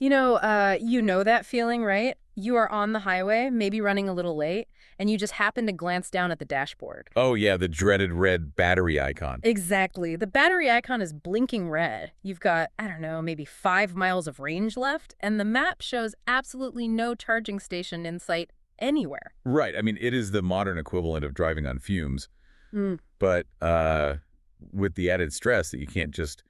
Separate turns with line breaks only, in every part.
You know that feeling, right? You are on the highway, maybe running a little late, and you just happen to glance down at the dashboard.
Oh, yeah, the dreaded red battery icon.
Exactly. The battery icon is blinking red. You've got, I don't know, maybe 5 miles of range left, and the map shows absolutely no charging station in sight anywhere.
Right. I mean, it is the modern equivalent of driving on fumes,
Mm.
but with the added stress that you can't just,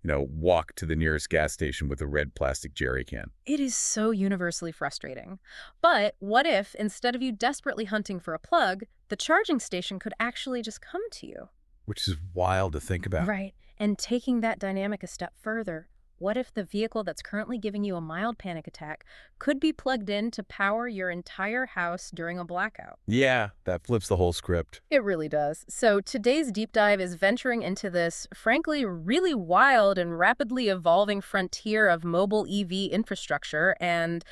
walk to the nearest gas station with a red plastic jerry can.
It is so universally frustrating. But what if, instead of you desperately hunting for a plug, the charging station could actually just come to you?
Which is wild to think about.
Right. And taking that dynamic a step further, what if the vehicle that's currently giving you a mild panic attack could be plugged in to power your entire house during a blackout?
Yeah, that flips the whole script.
It really does. So today's deep dive is venturing into this, frankly, really wild and rapidly evolving frontier of mobile EV infrastructure and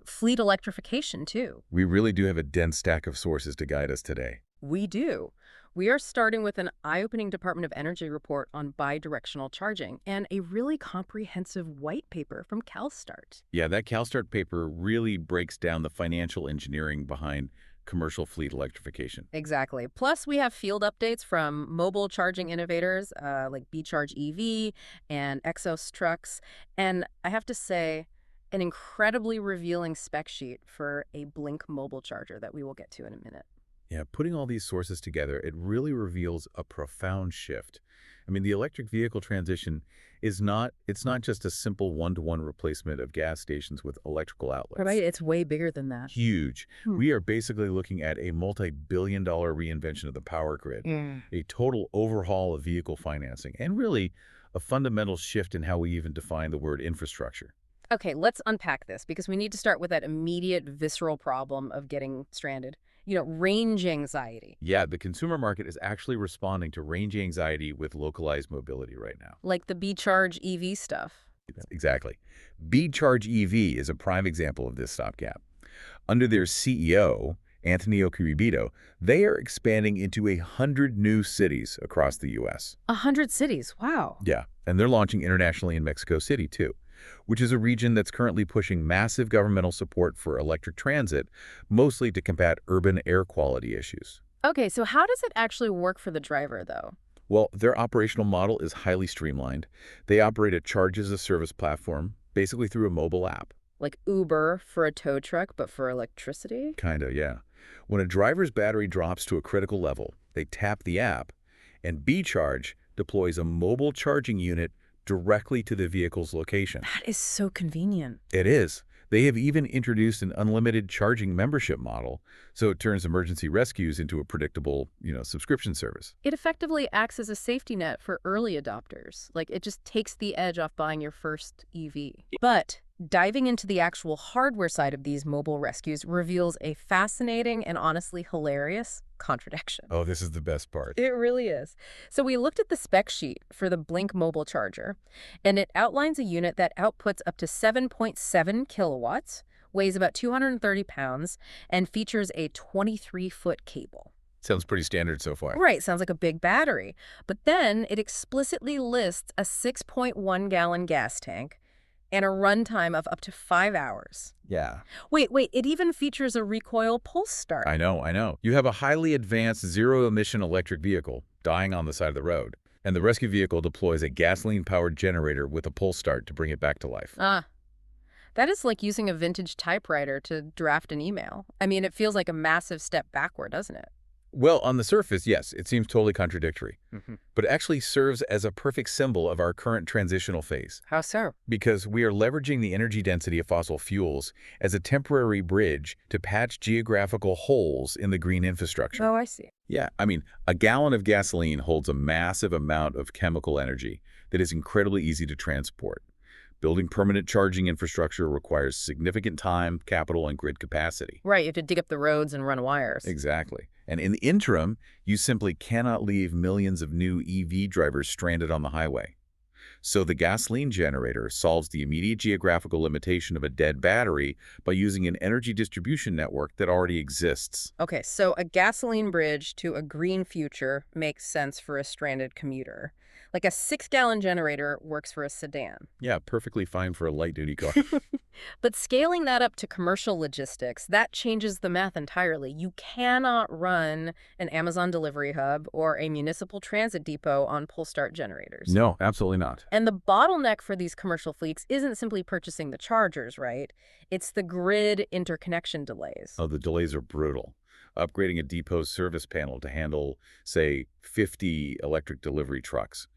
fleet electrification, too.
We really do have a dense stack of sources to guide us today.
We do. We are starting with an eye-opening Department of Energy report on bidirectional charging and a really comprehensive white paper from CalSTART.
Yeah, that CalSTART paper really breaks down the financial engineering behind commercial fleet electrification.
Exactly. Plus, we have field updates from mobile charging innovators like B2G EV and Exos trucks. And I have to say, an incredibly revealing spec sheet for a Blink mobile charger that we will get to in a minute.
Yeah, putting all these sources together, it really reveals a profound shift. I mean, the electric vehicle transition it's not just a simple one-to-one replacement of gas stations with electrical outlets.
Right? It's way bigger than that.
Huge.
Hmm.
We are basically looking at a multi-billion-dollar reinvention of the power grid, a total overhaul of vehicle financing, and really a fundamental shift in how we even define the word infrastructure.
Okay, let's unpack this because we need to start with that immediate visceral problem of getting stranded. Range anxiety.
Yeah, the consumer market is actually responding to range anxiety with localized mobility right now.
Like the B-Charge EV stuff.
Exactly. B-Charge EV is a prime example of this stopgap. Under their CEO, Antonio Quiribito, they are expanding into 100 new cities across the U.S.
100 cities. Wow.
Yeah, and they're launching internationally in Mexico City, too, which is a region that's currently pushing massive governmental support for electric transit, mostly to combat urban air quality issues.
Okay, so how does it actually work for the driver, though?
Well, their operational model is highly streamlined. They operate a charge-as-a-service platform, basically through a mobile app.
Like Uber for a tow truck, but for electricity?
Kinda, yeah. When a driver's battery drops to a critical level, they tap the app, and B-Charge deploys a mobile charging unit directly to the vehicle's location.
That is so convenient.
It is. They have even introduced an unlimited charging membership model, so it turns emergency rescues into a predictable, subscription service.
It effectively acts as a safety net for early adopters. Like, it just takes the edge off buying your first EV. But diving into the actual hardware side of these mobile rescues reveals a fascinating and honestly hilarious contradiction.
Oh, this is the best part.
It really is. So we looked at the spec sheet for the Blink mobile charger, and it outlines a unit that outputs up to 7.7 kilowatts, weighs about 230 pounds, and features a 23-foot cable.
Sounds pretty standard so far.
Right, sounds like a big battery. But then it explicitly lists a 6.1-gallon gas tank and a runtime of up to 5 hours.
Yeah.
Wait, it even features a recoil pulse start.
I know. You have a highly advanced zero-emission electric vehicle dying on the side of the road, and the rescue vehicle deploys a gasoline-powered generator with a pull start to bring it back to life.
That is like using a vintage typewriter to draft an email. I mean, it feels like a massive step backward, doesn't it?
Well, on the surface, yes, it seems totally contradictory, but it actually serves as a perfect symbol of our current transitional phase.
How so?
Because we are leveraging the energy density of fossil fuels as a temporary bridge to patch geographical holes in the green infrastructure.
Oh, I see.
Yeah, I mean, a gallon of gasoline holds a massive amount of chemical energy that is incredibly easy to transport. Building permanent charging infrastructure requires significant time, capital, and grid capacity.
Right, you have to dig up the roads and run wires.
Exactly. And in the interim, you simply cannot leave millions of new EV drivers stranded on the highway. So the gasoline generator solves the immediate geographical limitation of a dead battery by using an energy distribution network that already exists.
Okay, so a gasoline bridge to a green future makes sense for a stranded commuter. Like a 6-gallon generator works for a sedan.
Yeah, perfectly fine for a light-duty car.
But scaling that up to commercial logistics, that changes the math entirely. You cannot run an Amazon delivery hub or a municipal transit depot on pull start generators.
No, absolutely not.
And the bottleneck for these commercial fleets isn't simply purchasing the chargers, right? It's the grid interconnection delays.
Oh, the delays are brutal. Upgrading a depot's service panel to handle, say, 50 electric delivery trucks,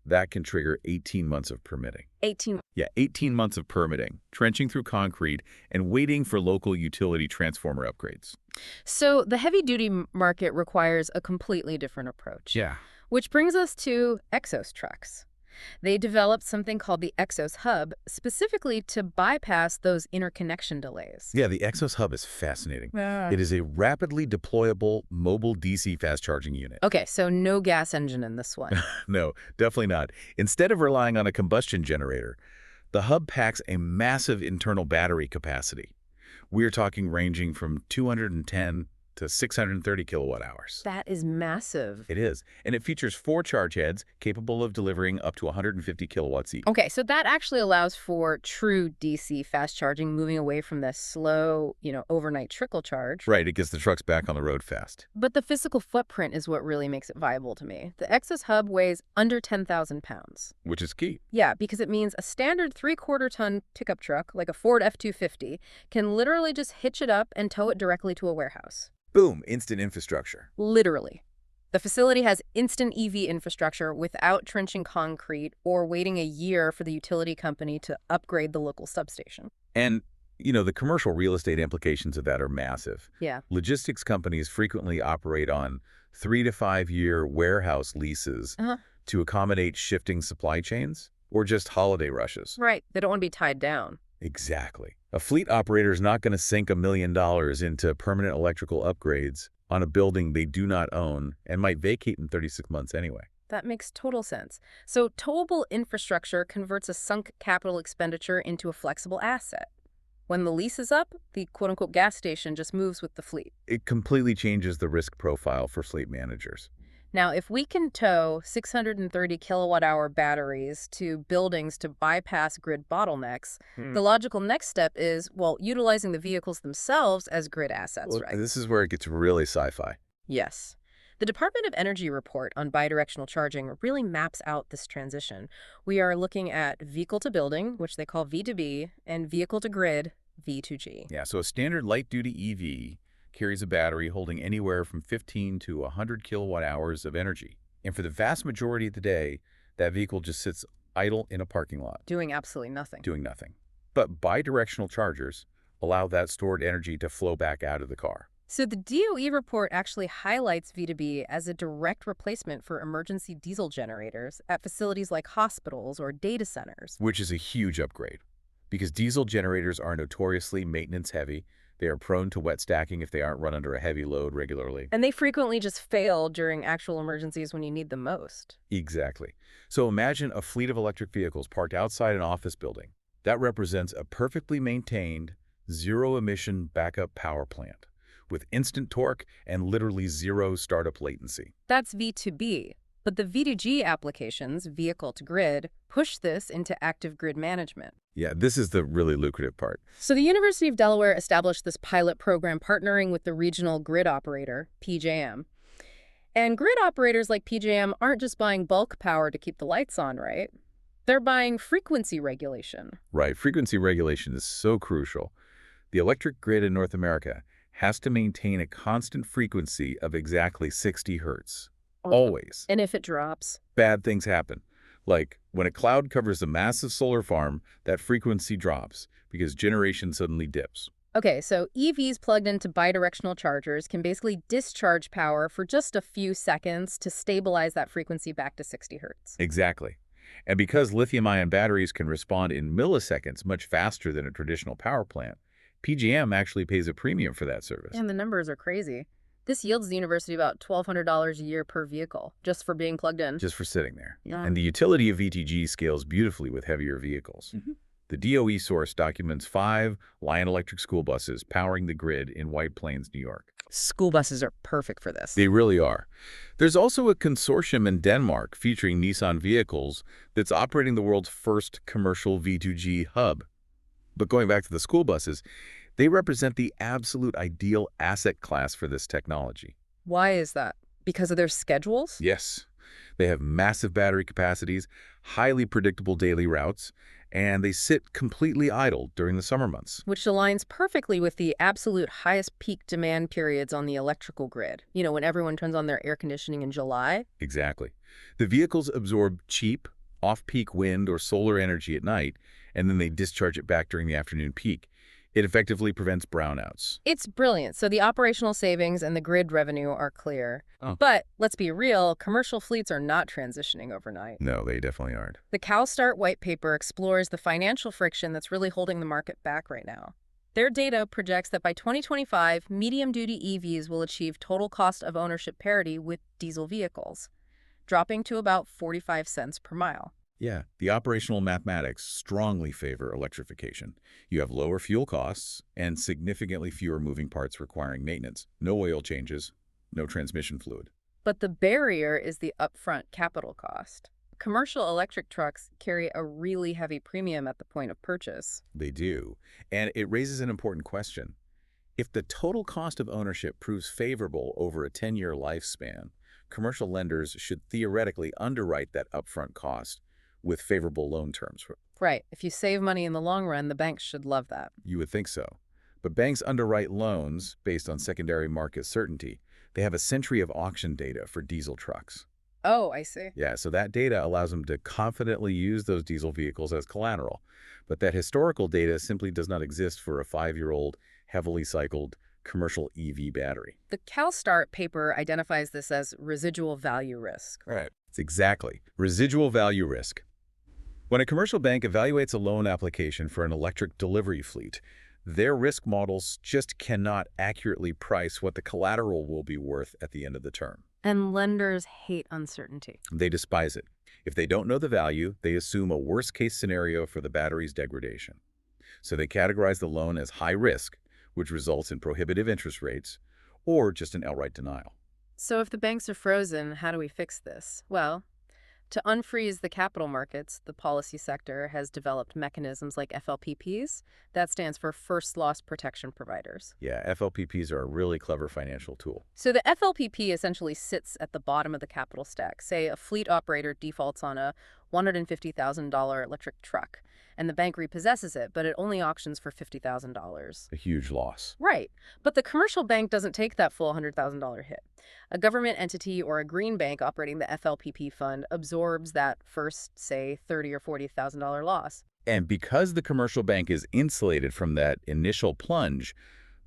that can trigger 18 months of permitting.
18.
Yeah, 18 months of permitting, trenching through concrete, and waiting for local utility transformer upgrades.
So the heavy-duty market requires a completely different approach.
Yeah.
Which brings us to Exos trucks. They developed something called the Exos Hub specifically to bypass those interconnection delays.
Yeah, the Exos Hub is fascinating.
Yeah.
It is a rapidly deployable mobile DC fast charging unit.
Okay, so no gas engine in this one.
No, definitely not. Instead of relying on a combustion generator, the hub packs a massive internal battery capacity. We're talking ranging from 210 to 630 kilowatt hours.
That is massive.
It is, and it features 4 charge heads capable of delivering up to 150 kilowatts each.
Okay, so that actually allows for true DC fast charging, moving away from the slow, overnight trickle charge.
Right, it gets the trucks back on the road fast.
But the physical footprint is what really makes it viable to me. The Exos Hub weighs under 10,000 pounds.
Which is key.
Yeah, because it means a standard 3/4-ton pickup truck, like a Ford F-250, can literally just hitch it up and tow it directly to a warehouse.
Boom, instant infrastructure.
Literally. The facility has instant EV infrastructure without trenching concrete or waiting a year for the utility company to upgrade the local substation.
And, the commercial real estate implications of that are massive.
Yeah.
Logistics companies frequently operate on 3 to 5 year warehouse leases to accommodate shifting supply chains or just holiday rushes.
Right. They don't want to be tied down.
Exactly. A fleet operator is not going to sink $1 million into permanent electrical upgrades on a building they do not own and might vacate in 36 months anyway.
That makes total sense. So towable infrastructure converts a sunk capital expenditure into a flexible asset. When the lease is up, the quote-unquote gas station just moves with the fleet.
It completely changes the risk profile for fleet managers.
Now, if we can tow 630 kilowatt-hour batteries to buildings to bypass grid bottlenecks, the logical next step is, utilizing the vehicles themselves as grid assets, right?
This is where it gets really sci-fi.
Yes. The Department of Energy report on bidirectional charging really maps out this transition. We are looking at vehicle-to-building, which they call V2B, and vehicle-to-grid, V2G.
Yeah, so a standard light-duty EV carries a battery holding anywhere from 15 to 100 kilowatt hours of energy. And for the vast majority of the day, that vehicle just sits idle in a parking lot.
Doing absolutely nothing.
Doing nothing. But bidirectional chargers allow that stored energy to flow back out of the car.
So the DOE report actually highlights V2B as a direct replacement for emergency diesel generators at facilities like hospitals or data centers.
Which is a huge upgrade, because diesel generators are notoriously maintenance-heavy. They are prone to wet stacking if they aren't run under a heavy load regularly.
And they frequently just fail during actual emergencies when you need them most.
Exactly. So imagine a fleet of electric vehicles parked outside an office building. That represents a perfectly maintained, zero-emission backup power plant with instant torque and literally zero startup latency.
That's V2B. But the V2G applications, vehicle to grid, push this into active grid management.
Yeah, this is the really lucrative part.
So the University of Delaware established this pilot program partnering with the regional grid operator, PJM. And grid operators like PJM aren't just buying bulk power to keep the lights on, right? They're buying frequency regulation.
Right, frequency regulation is so crucial. The electric grid in North America has to maintain a constant frequency of exactly 60 hertz. Always.
And if it drops?
Bad things happen. Like when a cloud covers a massive solar farm, that frequency drops because generation suddenly dips.
Okay, so EVs plugged into bidirectional chargers can basically discharge power for just a few seconds to stabilize that frequency back to 60 hertz.
Exactly. And because lithium-ion batteries can respond in milliseconds much faster than a traditional power plant, PJM actually pays a premium for that service.
And the numbers are crazy. This yields the university about $1,200 a year per vehicle, just for being plugged in.
Just for sitting there.
Yeah.
And the utility of V2G scales beautifully with heavier vehicles. The DOE source documents 5 Lion Electric school buses powering the grid in White Plains, New York.
School buses are perfect for this.
They really are. There's also a consortium in Denmark featuring Nissan vehicles that's operating the world's first commercial V2G hub. But going back to the school buses, they represent the absolute ideal asset class for this technology.
Why is that? Because of their schedules?
Yes, they have massive battery capacities, highly predictable daily routes, and they sit completely idle during the summer months.
Which aligns perfectly with the absolute highest peak demand periods on the electrical grid. You know, when everyone turns on their air conditioning in July.
Exactly. The vehicles absorb cheap, off-peak wind or solar energy at night, and then they discharge it back during the afternoon peak. It effectively prevents brownouts.
It's brilliant. So the operational savings and the grid revenue are clear.
Oh.
But let's be real, commercial fleets are not transitioning overnight.
No, they definitely aren't.
The CalSTART white paper explores the financial friction that's really holding the market back right now. Their data projects that by 2025, medium-duty EVs will achieve total cost of ownership parity with diesel vehicles, dropping to about 45 cents per mile.
Yeah, the operational mathematics strongly favor electrification. You have lower fuel costs and significantly fewer moving parts requiring maintenance. No oil changes, no transmission fluid.
But the barrier is the upfront capital cost. Commercial electric trucks carry a really heavy premium at the point of purchase.
They do, and it raises an important question. If the total cost of ownership proves favorable over a 10-year lifespan, commercial lenders should theoretically underwrite that upfront cost with favorable loan terms.
Right. If you save money in the long run, the banks should love that.
You would think so. But banks underwrite loans based on secondary market certainty. They have a century of auction data for diesel trucks.
Oh, I see.
Yeah, so that data allows them to confidently use those diesel vehicles as collateral. But that historical data simply does not exist for a 5-year-old, heavily cycled commercial EV battery.
The CalSTART paper identifies this as residual value risk.
Right. It's exactly residual value risk. When a commercial bank evaluates a loan application for an electric delivery fleet, their risk models just cannot accurately price what the collateral will be worth at the end of the term.
And lenders hate uncertainty.
They despise it. If they don't know the value, they assume a worst-case scenario for the battery's degradation. So they categorize the loan as high risk, which results in prohibitive interest rates, or just an outright denial.
So if the banks are frozen, how do we fix this? Well, to unfreeze the capital markets, the policy sector has developed mechanisms like FLPPs. That stands for First Loss Protection Providers.
Yeah, FLPPs are a really clever financial tool.
So the FLPP essentially sits at the bottom of the capital stack. Say a fleet operator defaults on a $150,000 electric truck, and the bank repossesses it, but it only auctions for $50,000.
A huge loss.
Right. But the commercial bank doesn't take that full $100,000 hit. A government entity or a green bank operating the FLPP fund absorbs that first, say, $30,000 or $40,000 loss.
And because the commercial bank is insulated from that initial plunge,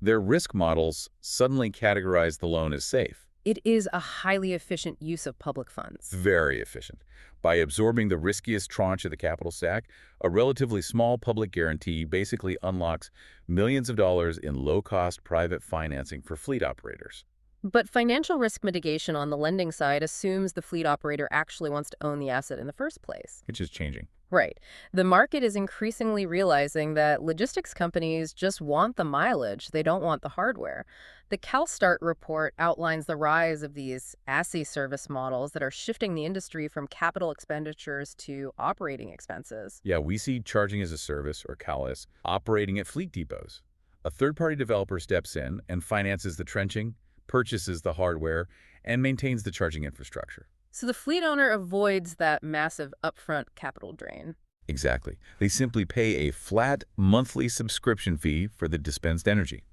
their risk models suddenly categorize the loan as safe.
It is a highly efficient use of public funds.
Very efficient. By absorbing the riskiest tranche of the capital stack, a relatively small public guarantee basically unlocks millions of dollars in low-cost private financing for fleet operators.
But financial risk mitigation on the lending side assumes the fleet operator actually wants to own the asset in the first place.
Which is changing.
Right. The market is increasingly realizing that logistics companies just want the mileage. They don't want the hardware. The CalSTART report outlines the rise of these ASSI service models that are shifting the industry from capital expenditures to operating expenses.
Yeah, we see charging as a service, or CALS, operating at fleet depots. A third-party developer steps in and finances the trenching, purchases the hardware, and maintains the charging infrastructure.
So the fleet owner avoids that massive upfront capital drain.
Exactly. They simply pay a flat monthly subscription fee for the dispensed energy.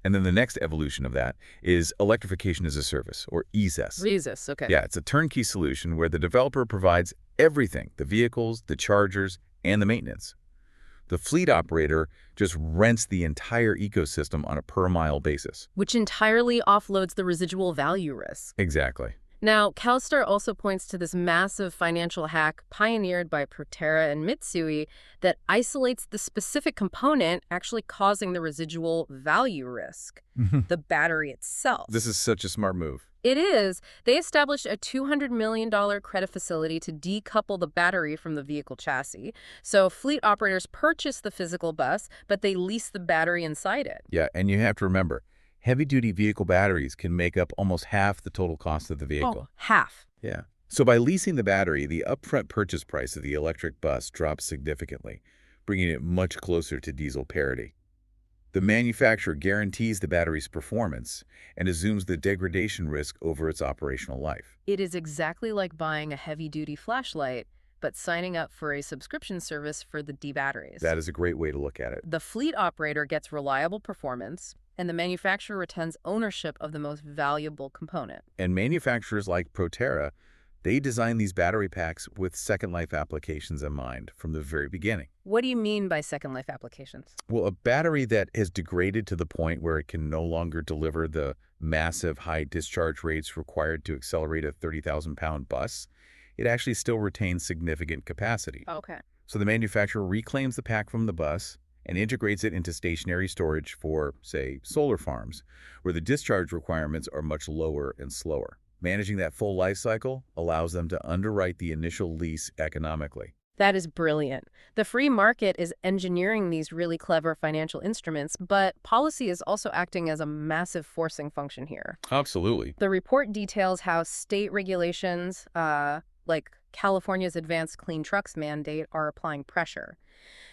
And then the next evolution of that is electrification as a service, or ESAS.
ESAS, okay.
Yeah, it's a turnkey solution where the developer provides everything, the vehicles, the chargers, and the maintenance. The fleet operator just rents the entire ecosystem on a per-mile basis.
Which entirely offloads the residual value risk.
Exactly.
Now, CalSTAR also points to this massive financial hack pioneered by Proterra and Mitsui that isolates the specific component actually causing the residual value risk,
Mhm.
the battery itself.
This is such a smart move.
It is. They established a $200 million credit facility to decouple the battery from the vehicle chassis. So fleet operators purchase the physical bus, but they lease the battery inside it.
Yeah, and you have to remember, heavy-duty vehicle batteries can make up almost half the total cost of the
Oh,
vehicle.
half.
Yeah. So by leasing the battery, the upfront purchase price of the electric bus drops significantly, bringing it much closer to diesel parity. The manufacturer guarantees the battery's performance and assumes the degradation risk over its operational life.
It is exactly like buying a heavy-duty flashlight, but signing up for a subscription service for the D batteries.
That is a great way to look at it.
The fleet operator gets reliable performance, and the manufacturer retains ownership of the most valuable component.
And manufacturers like Proterra, they design these battery packs with second life applications in mind from the very beginning.
What do you mean by second life applications?
Well, a battery that has degraded to the point where it can no longer deliver the massive high discharge rates required to accelerate a 30,000-pound bus, it actually still retains significant capacity.
Okay.
So the manufacturer reclaims the pack from the bus and integrates it into stationary storage for, say, solar farms, where the discharge requirements are much lower and slower. Managing that full life cycle allows them to underwrite the initial lease economically.
That is brilliant. The free market is engineering these really clever financial instruments, but policy is also acting as a massive forcing function here.
Absolutely.
The report details how state regulations, like California's Advanced Clean Trucks mandate, are applying pressure.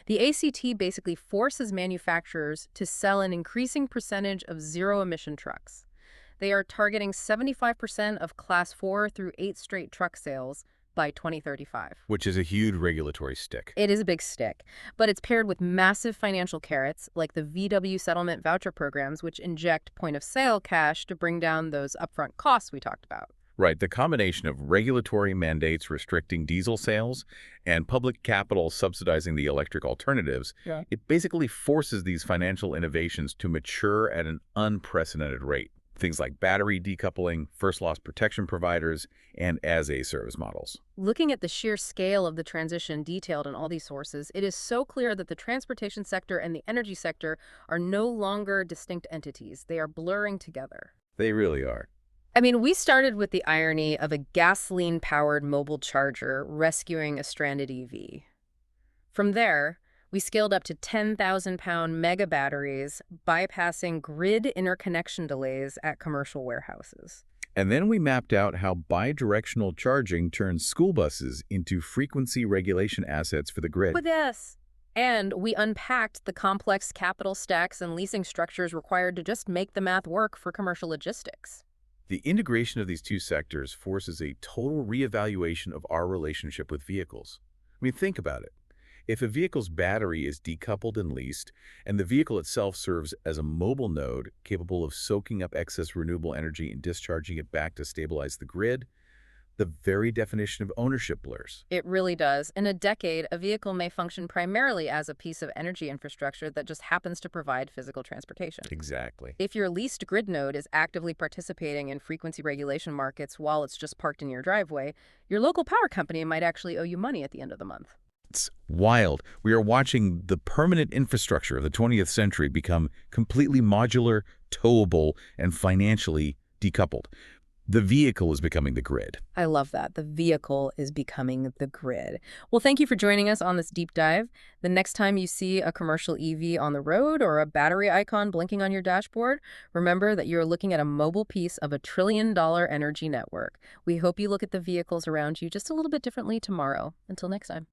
The ACT basically forces manufacturers to sell an increasing percentage of zero-emission trucks. They are targeting 75% of Class 4 through 8 straight truck sales by 2035.
Which is a huge regulatory stick.
It is a big stick, but it's paired with massive financial carrots like the VW settlement voucher programs, which inject point-of-sale cash to bring down those upfront costs we talked about.
Right, the combination of regulatory mandates restricting diesel sales and public capital subsidizing the electric alternatives, it basically forces these financial innovations to mature at an unprecedented rate. Things like battery decoupling, first loss protection providers, and as-a-service models.
Looking at the sheer scale of the transition detailed in all these sources, it is so clear that the transportation sector and the energy sector are no longer distinct entities. They are blurring together.
They really are.
I mean, we started with the irony of a gasoline-powered mobile charger rescuing a stranded EV. From there, we scaled up to 10,000-pound mega batteries, bypassing grid interconnection delays at commercial warehouses.
And then we mapped out how bidirectional charging turns school buses into frequency regulation assets for the grid.
With this. And we unpacked the complex capital stacks and leasing structures required to just make the math work for commercial logistics.
The integration of these two sectors forces a total reevaluation of our relationship with vehicles. I mean, think about it. If a vehicle's battery is decoupled and leased, and the vehicle itself serves as a mobile node capable of soaking up excess renewable energy and discharging it back to stabilize the grid, the very definition of ownership blurs.
It really does. In a decade, a vehicle may function primarily as a piece of energy infrastructure that just happens to provide physical transportation.
Exactly.
If your leased grid node is actively participating in frequency regulation markets while it's just parked in your driveway, your local power company might actually owe you money at the end of the month.
It's wild. We are watching the permanent infrastructure of the 20th century become completely modular, towable, and financially decoupled. The vehicle is becoming the grid.
I love that. The vehicle is becoming the grid. Well, thank you for joining us on this deep dive. The next time you see a commercial EV on the road or a battery icon blinking on your dashboard, remember that you're looking at a mobile piece of a trillion-dollar energy network. We hope you look at the vehicles around you just a little bit differently tomorrow. Until next time.